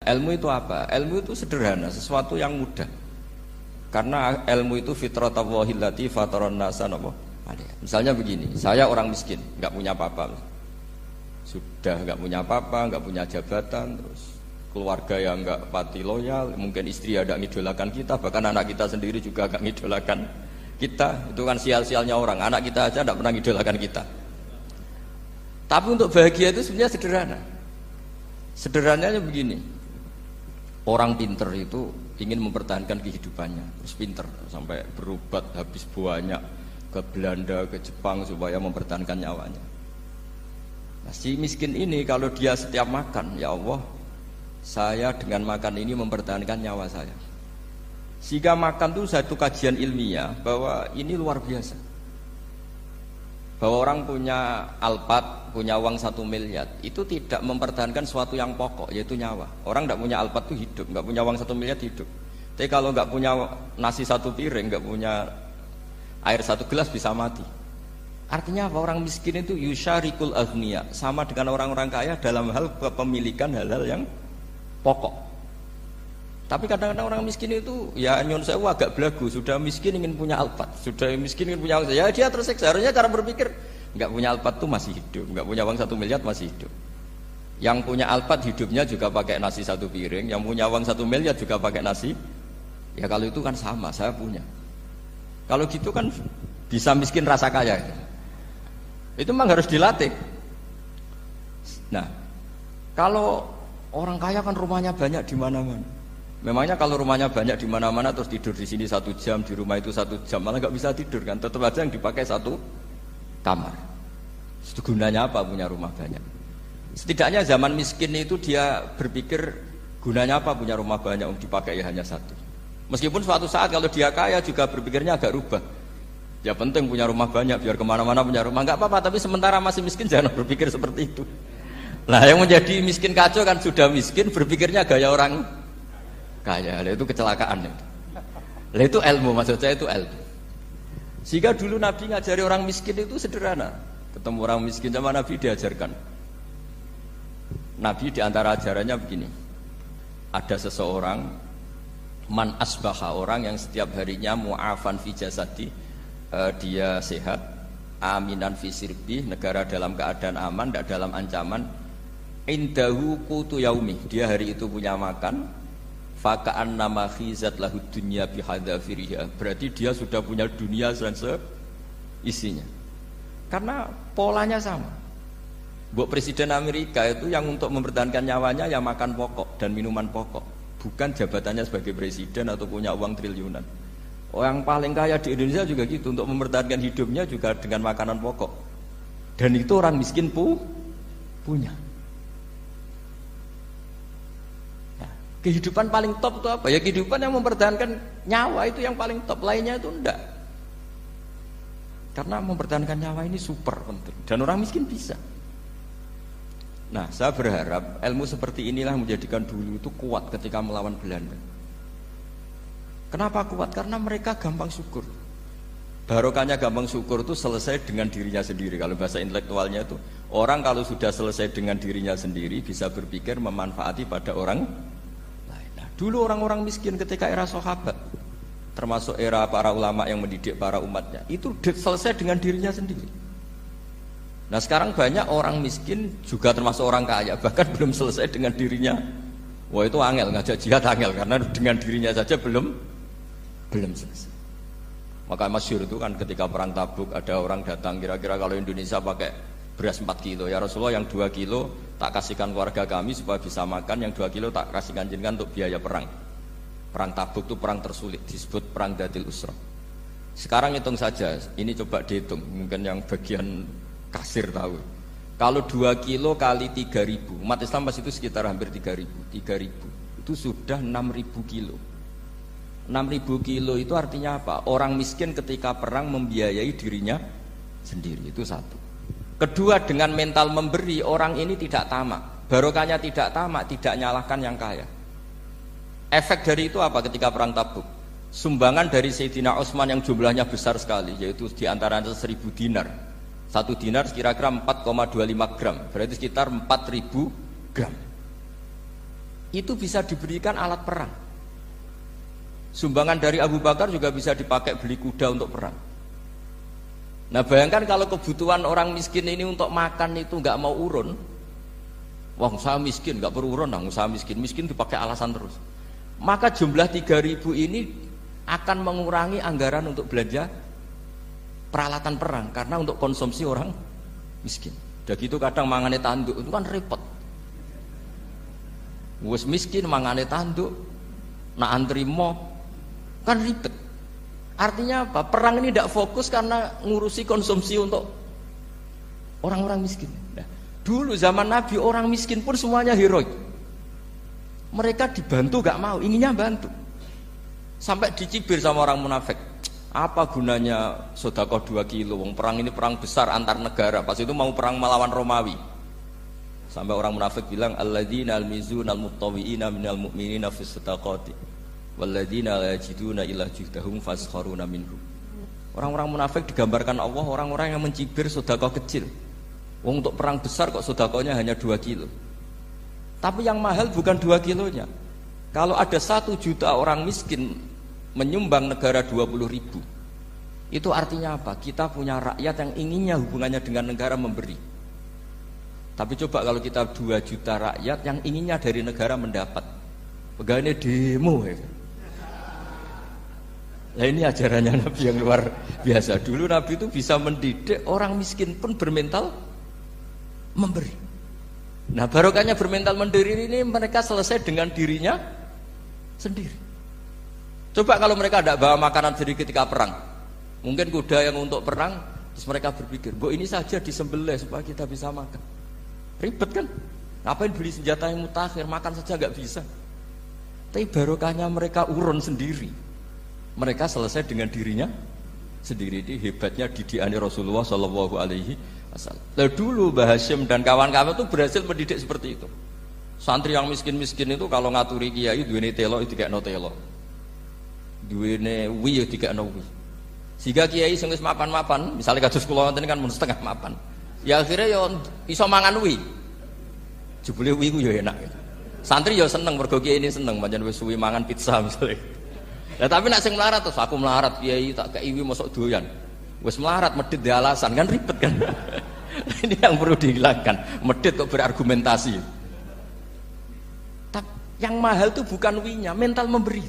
Ilmu itu apa? Ilmu itu sederhana, sesuatu yang mudah. Karena ilmu itu fitratallahi allati fataran nasa napa? Misalnya begini, saya orang miskin, nggak punya apa-apa. Sudah nggak punya apa-apa, nggak punya jabatan, terus keluarga yang nggak pati loyal, mungkin istri ada ngidolakan kita, bahkan anak kita sendiri juga nggak ngidolakan kita. Itu kan sial-sialnya orang, anak kita aja nggak pernah ngidolakan kita. Tapi untuk bahagia itu sebenarnya sederhana. Sederhananya begini, orang pinter itu ingin mempertahankan kehidupannya, terus pinter sampai berobat habis banyak ke Belanda, ke Jepang supaya mempertahankan nyawanya. Nah, si miskin ini kalau dia setiap makan, ya Allah, saya dengan makan ini mempertahankan nyawa saya. Sehingga makan itu satu kajian ilmiah bahwa ini luar biasa. Bahwa orang punya Alphard, punya uang 1 miliar, itu tidak mempertahankan sesuatu yang pokok, yaitu nyawa. Orang tidak punya Alphard itu hidup, nggak punya uang 1 miliar hidup. Tapi kalau nggak punya nasi 1 piring, nggak punya air 1 gelas bisa mati. Artinya apa? Orang miskin itu yusyarikul aghniya, sama dengan orang-orang kaya dalam hal kepemilikan hal-hal yang pokok. Tapi kadang-kadang orang miskin itu ya nyon sewu agak belagu, sudah miskin ingin punya Alphard, sudah miskin ingin punya, ya dia tersiksa. Harusnya cara berpikir, nggak punya Alphard tuh masih hidup, nggak punya uang 1 miliar masih hidup. Yang punya Alphard hidupnya juga pakai nasi 1 piring, yang punya uang 1 miliar juga pakai nasi. Ya kalau itu kan sama, saya punya. Kalau gitu kan bisa miskin rasa kaya. Itu memang harus dilatih. Nah, kalau orang kaya kan rumahnya banyak di mana-mana. Memangnya kalau rumahnya banyak di mana-mana terus tidur di sini 1 jam, di rumah itu 1 jam, malah nggak bisa tidur kan? Tetap aja yang dipakai 1 kamar. Itu gunanya apa punya rumah banyak? Setidaknya zaman miskin itu dia berpikir gunanya apa punya rumah banyak untuk dipakai ya hanya 1. Meskipun suatu saat kalau dia kaya juga berpikirnya agak rubah. Ya penting punya rumah banyak biar kemana-mana punya rumah, nggak apa-apa. Tapi sementara masih miskin jangan berpikir seperti itu. Nah yang menjadi miskin kacau kan sudah miskin berpikirnya gaya orang kaya, itu kecelakaan. Lah itu ilmu, maksud saya itu ilmu. Sehingga dulu Nabi ngajari orang miskin itu sederhana. Ketemu orang miskin sama Nabi diajarkan. Nabi diantara ajarannya begini. Ada seseorang man asbaha, orang yang setiap harinya mu'afan fi jasadi, dia sehat, aminan fi sirbi, negara dalam keadaan aman, tidak dalam ancaman. Indahu qutu yaumi, dia hari itu punya makan. Faka'an nama khizat lahu dunya bihadzafiriha, berarti dia sudah punya dunia dan isinya. Karena polanya sama. Buat Presiden Amerika itu yang untuk mempertahankan nyawanya ya makan pokok dan minuman pokok, bukan jabatannya sebagai presiden atau punya uang triliunan. Orang paling kaya di Indonesia juga gitu, untuk mempertahankan hidupnya juga dengan makanan pokok. Dan itu orang miskin punya. Kehidupan paling top itu apa? Ya kehidupan yang mempertahankan nyawa itu yang paling top, lainnya itu enggak. Karena mempertahankan nyawa ini super penting dan orang miskin bisa. Nah, saya berharap ilmu seperti inilah menjadikan dulu itu kuat ketika melawan Belanda. Kenapa kuat? Karena mereka gampang syukur. Barokahnya gampang syukur itu selesai dengan dirinya sendiri. Kalau bahasa intelektualnya itu, orang kalau sudah selesai dengan dirinya sendiri bisa berpikir memanfaati pada orang. Dulu orang-orang miskin ketika era sahabat, termasuk era para ulama yang mendidik para umatnya, itu selesai dengan dirinya sendiri. Nah sekarang banyak orang miskin juga termasuk orang kaya, bahkan belum selesai dengan dirinya. Wah itu angel, ngajak jihad angel, karena dengan dirinya saja belum selesai. Maka masyhur itu kan ketika perang Tabuk, ada orang datang, kira-kira kalau Indonesia pakai beras 4 kilo, ya Rasulullah yang 2 kilo tak kasihkan keluarga kami supaya bisa makan, yang 2 kilo tak kasihkan jenengan untuk biaya perang. Perang Tabuk itu perang tersulit, disebut perang Dhatil Usra. Sekarang hitung saja, ini coba dihitung, mungkin yang bagian kasir tahu. Kalau 2 kilo kali 3.000, umat Islam pas itu sekitar hampir 3.000, itu sudah 6.000 kilo. 6.000 kilo itu artinya apa? Orang miskin ketika perang membiayai dirinya sendiri, itu satu. Kedua, dengan mental memberi, orang ini tidak tamak. Barokahnya tidak tamak, tidak nyalahkan yang kaya. Efek dari itu apa ketika perang Tabuk? Sumbangan dari Sayyidina Utsman yang jumlahnya besar sekali, yaitu diantaranya 1.000 dinar. 1 dinar kira-kira 4,25 gram, berarti sekitar 4.000 gram. itu bisa diberikan alat perang. Sumbangan dari Abu Bakar juga bisa dipakai beli kuda untuk perang. Nah bayangkan kalau kebutuhan orang miskin ini untuk makan itu nggak mau urun, wah saya miskin nggak perlu urun, saya miskin dipakai alasan terus. Maka jumlah 3.000 ini akan mengurangi anggaran untuk belanja peralatan perang karena untuk konsumsi orang miskin. Udah gitu kadang mangane tanduk itu kan repot. Wes miskin mangane tanduk, nak antri mo kan ribet. Artinya apa? Perang ini tidak fokus karena ngurusi konsumsi untuk orang-orang miskin. Nah, dulu zaman Nabi orang miskin pun semuanya heroik. Mereka dibantu gak mau, inginnya bantu. Sampai dicibir sama orang munafik. Apa gunanya sedekah 2 kilo? Wong perang ini perang besar antar negara. Pas itu mau perang melawan Romawi. Sampai orang munafik bilang alladzina almizuna almuttawiina minal mu'minina fis sadaqati. Walladzina la yajiduna illa juhdahum faskharuna minhum. Orang-orang munafik digambarkan Allah orang-orang yang mencibir sedekah kecil. Wong untuk perang besar kok sedekahnya hanya 2 kilo. Tapi yang mahal bukan 2 kilonya. Kalau ada 1 juta orang miskin menyumbang negara 20.000, itu artinya apa? Kita punya rakyat yang inginnya hubungannya dengan negara memberi. Tapi coba kalau kita 2 juta rakyat yang inginnya dari negara mendapat, pegawainya demo ya. Nah ini ajarannya Nabi yang luar biasa. Dulu Nabi itu bisa mendidik orang miskin pun bermental memberi. Nah barokahnya bermental mandiri ini mereka selesai dengan dirinya sendiri. Coba kalau mereka tidak bawa makanan sendiri ketika perang, mungkin kuda yang untuk perang, terus mereka berpikir, "Bo ini saja disembelih supaya kita bisa makan." Ribet kan? Ngapain beli senjata yang mutakhir, makan saja nggak bisa. Tapi barokahnya mereka urun sendiri. Mereka selesai dengan dirinya sendiri. Ini hebatnya didikan Rasulullah Shallallahu Alaihi Wasallam. Dulu Mbah Hasyim dan kawan-kawan itu berhasil mendidik seperti itu. Santri yang miskin-miskin itu kalau ngaturi kiai duwene telo itu dikekno telo, duwene wi dikekno wi. Sehingga kiai sing wis mapan-mapan, misalnya kados kula wonten kan mun setengah mapan, ya akhirnya ya iso mangan wi. Jebule wi ku ya enak. Santri ya seneng mergo kiai ini seneng pancen wis suwi mangan pizza misalnya. Nah, tapi nak sing melarat terus aku melarat kiai tak kei wi mosok doyan. Wis melarat medhit di alasan kan ribet kan. Ini yang perlu dihilangkan. Medhit kok berargumentasi. Tapi yang mahal itu bukan winya, mental memberi.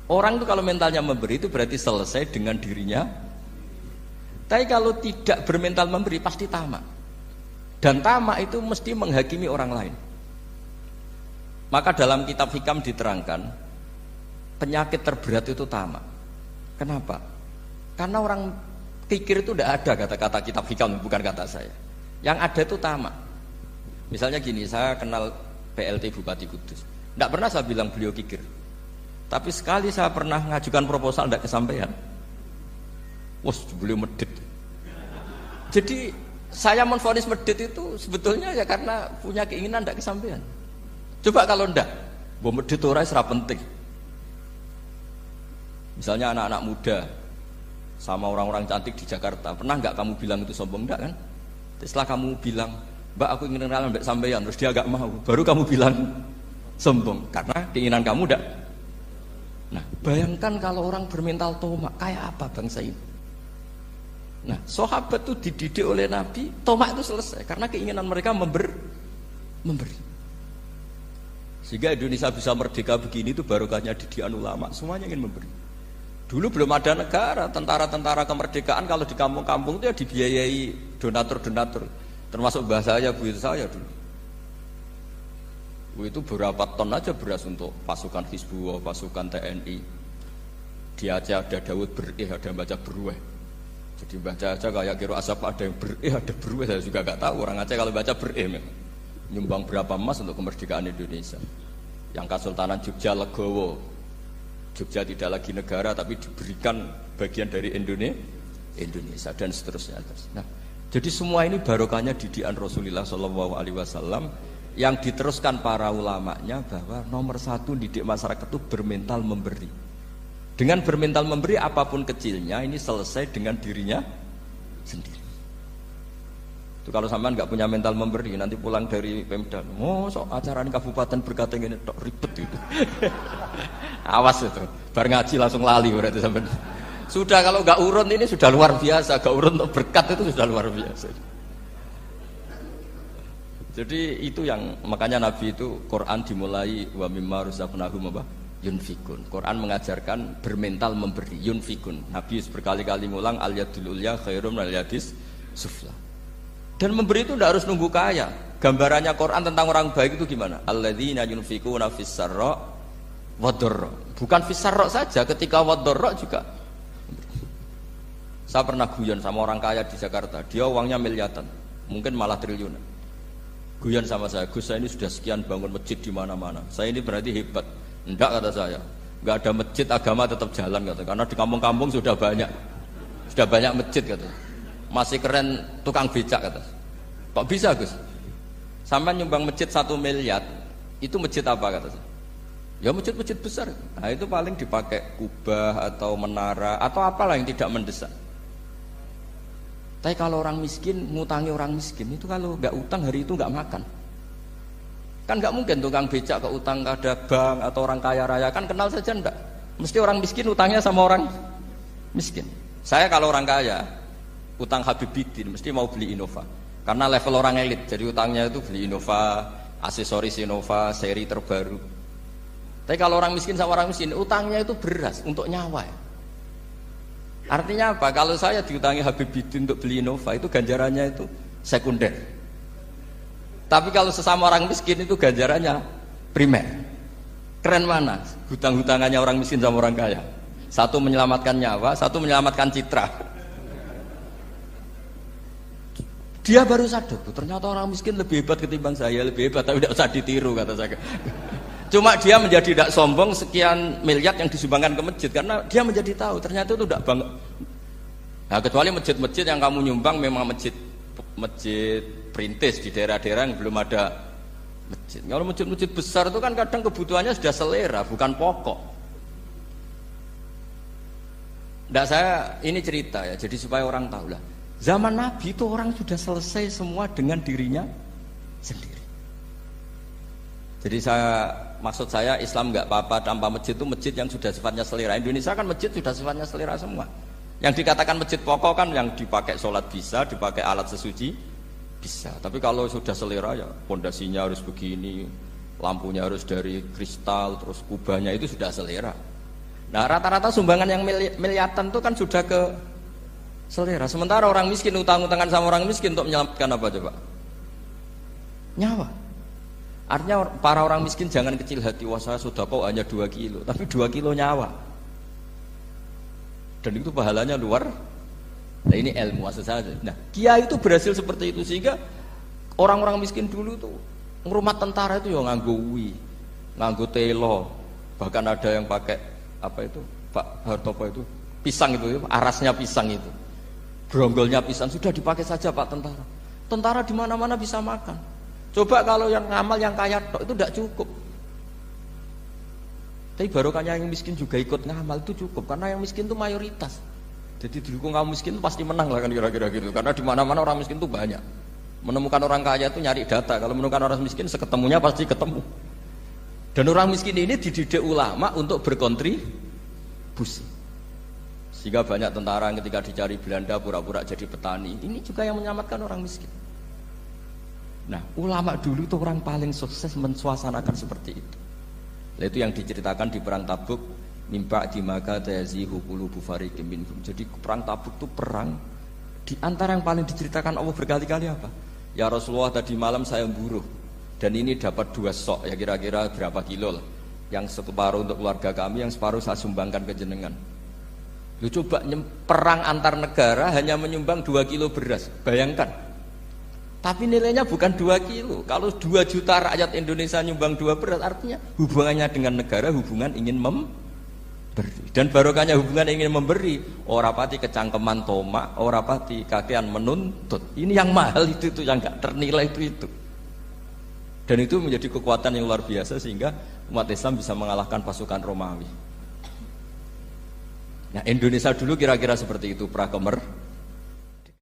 Orang itu kalau mentalnya memberi itu berarti selesai dengan dirinya. Tapi kalau tidak bermental memberi pasti tamak. Dan tamak itu mesti menghakimi orang lain. Maka dalam kitab Hikam diterangkan penyakit terberat itu tamak. Kenapa? Karena orang pikir itu tidak ada kata-kata kitab Hikam, bukan kata saya. Yang ada itu tamak. Misalnya gini, saya kenal PLT Bupati Kudus. Tidak pernah saya bilang beliau kikir. Tapi sekali saya pernah ngajukan proposal tidak kesampaian. Wah, beliau medit. Jadi saya menvonis medit itu sebetulnya ya karena punya keinginan tidak kesampaian. Coba kalau tidak, bahwa medit orang serap penting. Misalnya anak-anak muda sama orang-orang cantik di Jakarta, pernah nggak kamu bilang itu sombong? Enggak kan? Setelah kamu bilang, "Mbak aku ingin kenalan mbak sampean," terus dia agak mau, baru kamu bilang sombong karena keinginan kamu enggak. Nah, bayangkan kalau orang bermental tomak, kayak apa bangsa ini? Nah, sahabat itu dididik oleh Nabi, tomak itu selesai karena keinginan mereka memberi. Sehingga Indonesia bisa merdeka begini itu barokahnya didikan ulama, semuanya ingin memberi. Dulu belum ada negara, tentara-tentara kemerdekaan kalau di kampung-kampung itu ya dibiayai donatur-donatur. Termasuk bahasa saya, bu saya dulu. Itu berapa ton aja beras untuk pasukan Hizbullah, pasukan TNI. Di Aceh ada Daud berih, ada yang baca berueh. Jadi baca aja kayak kira asap ada yang berih, ada berueh. Saya juga gak tahu orang Aceh kalau baca berih. Nyumbang berapa emas untuk kemerdekaan Indonesia. Yang Kesultanan Jogja Legowo, Jogja tidak lagi negara tapi diberikan bagian dari Indonesia dan seterusnya. Nah, jadi semua ini barokahnya didikan Rasulullah SAW yang diteruskan para ulamanya bahwa nomor 1 didik masyarakat itu bermental memberi. Dengan bermental memberi apapun kecilnya ini selesai dengan dirinya sendiri. Itu kalau sampean nggak punya mental memberi, nanti pulang dari Pemda, sok acara ini kabupaten berkata ini tok ribet itu. Awas itu, bar ngaji langsung lali berarti sampean. Sudah kalau nggak urun ini sudah luar biasa, nggak urun untuk berkat itu sudah luar biasa. Jadi itu yang makanya Nabi itu Quran dimulai wa mimma razaqnahum yunfikun. Quran mengajarkan bermental memberi, yunfikun. Nabi berkali-kali ngulang al yadul ulya khairum al yadis sufla. Dan memberi itu tidak harus nunggu kaya. Gambarannya Quran tentang orang baik itu gimana? Alladzina yunfikuna fis sarra wad dharra. Bukan fis sarra saja, ketika wad dharra juga. Saya pernah guyon sama orang kaya di Jakarta, dia uangnya miliaran, mungkin malah triliunan. Guyon sama saya, Gus saya ini sudah sekian bangun masjid di mana-mana. Saya ini berarti hebat. Enggak kata saya, enggak ada masjid agama tetap jalan kata. Karena di kampung-kampung sudah banyak masjid kata. Masih keren tukang becak kata. Kok bisa Gus? Sampai nyumbang masjid 1 miliar, itu masjid apa kata saya? Ya masjid-masjid besar. Nah itu paling dipakai kubah atau menara atau apalah yang tidak mendesak. Tapi kalau orang miskin, ngutangi orang miskin itu kalau nggak utang hari itu nggak makan. Kan nggak mungkin tukang becak ke utang ada bank atau orang kaya raya kan kenal saja enggak. Mesti orang miskin utangnya sama orang miskin. Saya kalau orang kaya utang Habibidin mesti mau beli Innova. Karena level orang elit, jadi utangnya itu beli Innova, aksesoris Innova, seri terbaru. Tapi kalau orang miskin sama orang miskin utangnya itu beras untuk nyawa. Artinya apa? Kalau saya diutangi Habibidin untuk beli Innova itu ganjarannya itu sekunder. Tapi kalau sesama orang miskin itu ganjarannya primer. Keren mana? Hutang-hutangannya orang miskin sama orang kaya. Satu menyelamatkan nyawa, satu menyelamatkan citra. Dia baru sadar, ternyata orang miskin lebih hebat ketimbang saya, lebih hebat tapi tidak usah ditiru kata saya. Cuma dia menjadi tidak sombong sekian miliar yang disumbangkan ke masjid karena dia menjadi tahu ternyata itu tidak bangga. Nah, kecuali masjid-masjid yang kamu nyumbang memang masjid perintis di daerah-daerah yang belum ada masjid. Kalau masjid-masjid besar itu kan kadang kebutuhannya sudah selera, bukan pokok. Tidak saya ini cerita ya, jadi supaya orang tahu lah. Zaman Nabi itu orang sudah selesai semua dengan dirinya sendiri. Jadi maksud saya Islam nggak apa-apa tanpa masjid itu masjid yang sudah sifatnya selera. Indonesia kan masjid sudah sifatnya selera semua. Yang dikatakan masjid pokok kan yang dipakai sholat bisa, dipakai alat sesuci bisa. Tapi kalau sudah selera ya pondasinya harus begini, lampunya harus dari kristal, terus kubahnya itu sudah selera. Nah rata-rata sumbangan yang miliatan itu kan sudah ke selera. Sementara orang miskin utang-utangan sama orang miskin untuk menyelamatkan apa coba? Nyawa. Artinya para orang miskin jangan kecil hati, wah saya sudah kok hanya 2 kilo, tapi 2 kilo nyawa. Dan itu pahalanya luar. Nah ini ilmu asal saja. Nah kiai itu berhasil seperti itu sehingga orang-orang miskin dulu tuh ngurmat tentara itu ya nganggo wi, nganggo telo, bahkan ada yang pakai apa itu Pak Hartopo itu pisang itu, arasnya pisang itu, gronggolnya pisang sudah dipakai saja Pak tentara. Tentara di mana-mana bisa makan. Coba kalau yang ngamal yang kaya tok itu tidak cukup. Tapi barokahnya yang miskin juga ikut ngamal itu cukup karena yang miskin itu mayoritas. Jadi didukung kaum miskin itu pasti menang lah kan kira-kira gitu. Karena di mana-mana orang miskin itu banyak. Menemukan orang kaya itu nyari data. Kalau menemukan orang miskin seketemunya pasti ketemu. Dan orang miskin ini dididik ulama untuk berkontribusi. Sehingga banyak tentara yang ketika dicari Belanda pura-pura jadi petani. Ini juga yang menyelamatkan orang miskin. Nah, ulama dulu itu orang paling sukses mensuasanakan seperti itu. Nah, itu yang diceritakan di perang Tabuk, mimpa di maka tazihu qulubu fariqim minhum. Jadi perang Tabuk itu perang di antara yang paling diceritakan Allah berkali-kali apa? Ya Rasulullah tadi malam saya buruh dan ini dapat 2 sok ya kira-kira berapa kilo lah. Yang separuh untuk keluarga kami, yang separuh saya sumbangkan ke jenengan. Lu coba perang antar negara hanya menyumbang 2 kilo beras, bayangkan. Tapi nilainya bukan 2 kilo. Kalau 2 juta rakyat Indonesia nyumbang 2 beras, artinya hubungannya dengan negara hubungan ingin memberi. Dan barokahnya hubungan ingin memberi, ora pati kecangkeman tomak, ora pati kakean menuntut. Ini yang mahal itu yang nggak ternilai itu. Dan itu menjadi kekuatan yang luar biasa sehingga umat Islam bisa mengalahkan pasukan Romawi. Nah Indonesia dulu kira-kira seperti itu pra kemerdekaan.